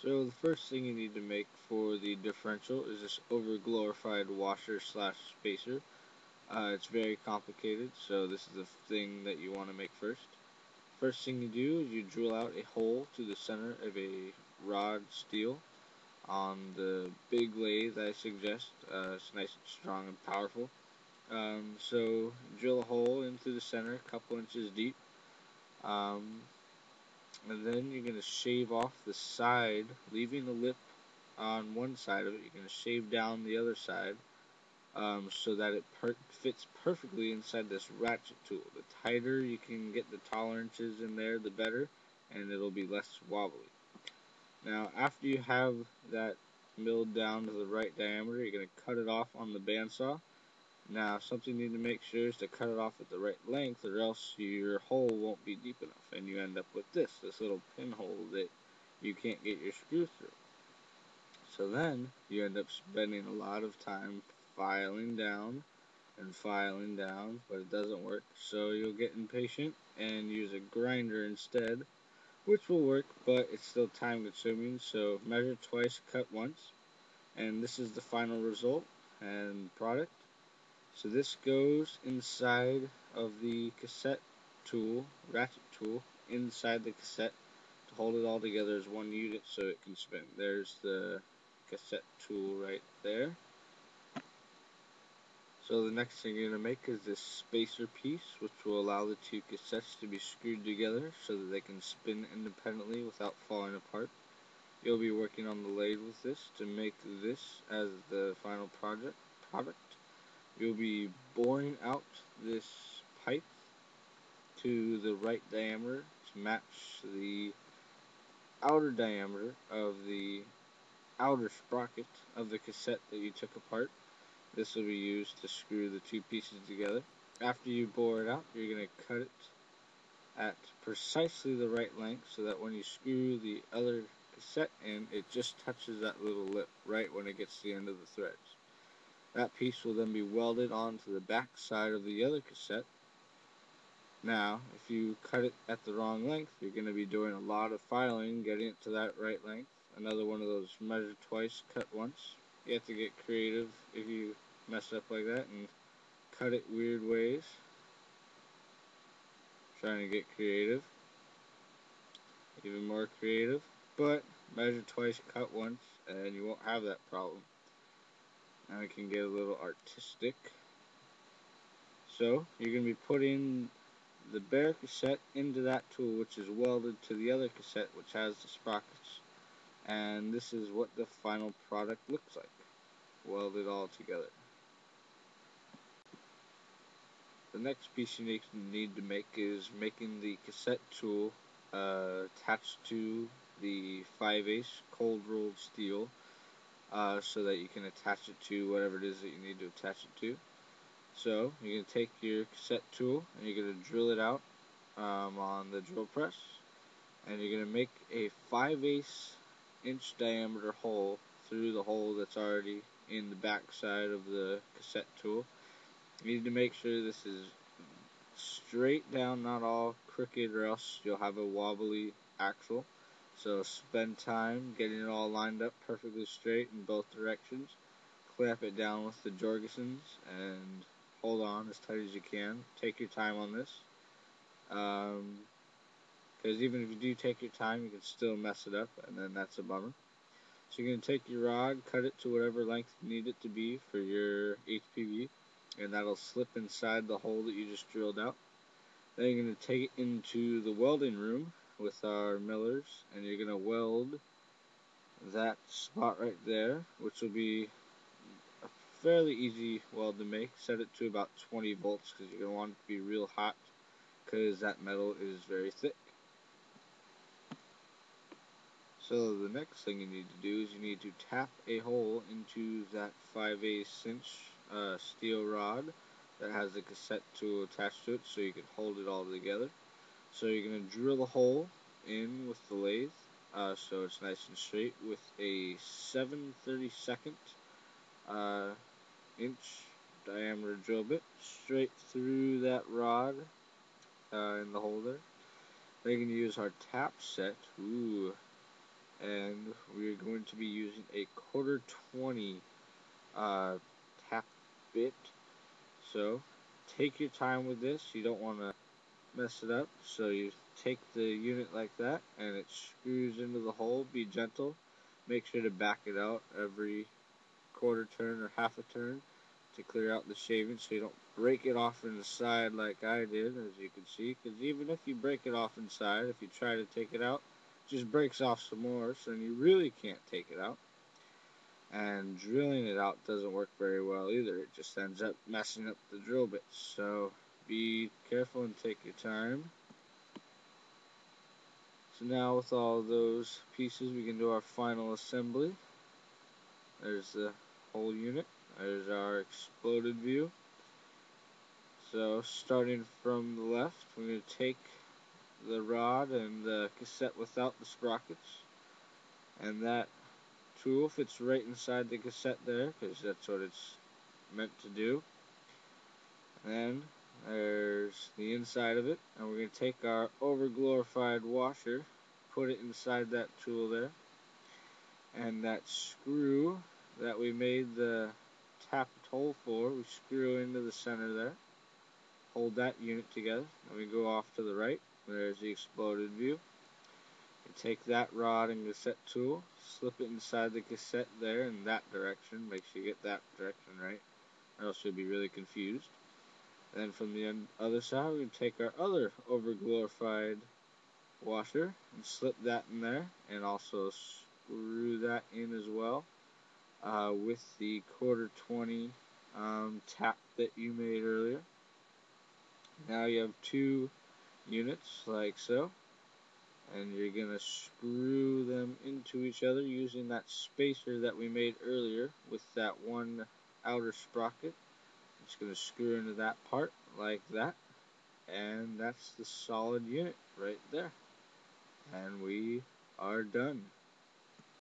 So the first thing you need to make for the differential is this over-glorified washer slash spacer. It's very complicated, so this is the thing that you want to make first. First thing you do is you drill out a hole to the center of a rod steel on the big lathe I suggest. It's nice and strong and powerful. So drill a hole into the center, a couple inches deep. Um, and then you're going to shave off the side, leaving the lip on one side of it. You're going to shave down the other side so that it fits perfectly inside this ratchet tool. The tighter you can get the tolerances in there, the better, and it'll be less wobbly. Now, after you have that milled down to the right diameter, you're going to cut it off on the bandsaw. Now, something you need to make sure is to cut it off at the right length, or else your hole won't be deep enough, and you end up with this little pinhole that you can't get your screw through. So then, you end up spending a lot of time filing down and filing down, but it doesn't work, so you'll get impatient and use a grinder instead, which will work, but it's still time consuming, so measure twice, cut once, and this is the final result and product. So this goes inside of the cassette tool, ratchet tool, inside the cassette to hold it all together as one unit so it can spin. There's the cassette tool right there. So the next thing you're going to make is this spacer piece, which will allow the two cassettes to be screwed together so that they can spin independently without falling apart. You'll be working on the lathe with this to make this as the final product. You'll be boring out this pipe to the right diameter to match the outer diameter of the outer sprocket of the cassette that you took apart. This will be used to screw the two pieces together. After you bore it out, you're going to cut it at precisely the right length so that when you screw the other cassette in, it just touches that little lip right when it gets to the end of the threads. That piece will then be welded onto the back side of the other cassette. Now, if you cut it at the wrong length, you're going to be doing a lot of filing, getting it to that right length. Another one of those measure twice, cut once. You have to get creative if you mess up like that and cut it weird ways. Trying to get creative. Even more creative. But measure twice, cut once, and you won't have that problem. Now we can get a little artistic. So, you're going to be putting the bare cassette into that tool, which is welded to the other cassette, which has the sprockets. And this is what the final product looks like, welded all together. The next piece you need to make is making the cassette tool attached to the 5/8 cold rolled steel so that you can attach it to whatever it is that you need to attach it to. So you're going to take your cassette tool and you're going to drill it out on the drill press, and you're going to make a 5/8 inch diameter hole through the hole that's already in the back side of the cassette tool. You need to make sure this is straight down, not all crooked, or else you'll have a wobbly axle. So spend time getting it all lined up perfectly straight in both directions. Clamp it down with the Jorgensen's and hold on as tight as you can. Take your time on this. Because even if you do take your time, you can still mess it up, and then that's a bummer. So you're going to take your rod, cut it to whatever length you need it to be for your HPV, and that'll slip inside the hole that you just drilled out. Then you're going to take it into the welding room with our millers, and you're going to weld that spot right there, which will be a fairly easy weld to make. Set it to about 20 volts because you're going to want it to be real hot because that metal is very thick. So the next thing you need to do is you need to tap a hole into that 5/8 inch steel rod that has a cassette tool attached to it so you can hold it all together. So you're going to drill a hole in with the lathe so it's nice and straight with a 7/32 inch diameter drill bit straight through that rod in the hole there. Then you can use our tap set. Ooh. and we're going to be using a 1/4-20 tap bit. So take your time with this. You don't want to mess it up. So you take the unit like that, and it screws into the hole. Be gentle. Make sure to back it out every quarter turn or half a turn to clear out the shaving, so you don't break it off in the side like I did, as you can see. Because even if you break it off inside, if you try to take it out, it just breaks off some more, so you really can't take it out. And drilling it out doesn't work very well either. It just ends up messing up the drill bits. So be careful and take your time. So now with all those pieces, we can do our final assembly. There's the whole unit. There's our exploded view. So starting from the left, we're going to take the rod and the cassette without the sprockets. And that tool fits right inside the cassette there, because that's what it's meant to do. And then there's the inside of it, and we're going to take our overglorified washer, put it inside that tool there, and that screw that we made the tapped hole for, we screw into the center there, hold that unit together, and we go off to the right. There's the exploded view. You take that rod and cassette tool, slip it inside the cassette there in that direction. Make sure you get that direction right, or else you'll be really confused. And then from the other side, we're going to take our other overglorified washer and slip that in there, and also screw that in as well with the 1/4-20 tap that you made earlier. Now you have two units like so, and you're going to screw them into each other using that spacer that we made earlier with that one outer sprocket. It's going to screw into that part like that, and that's the solid unit right there, and we are done.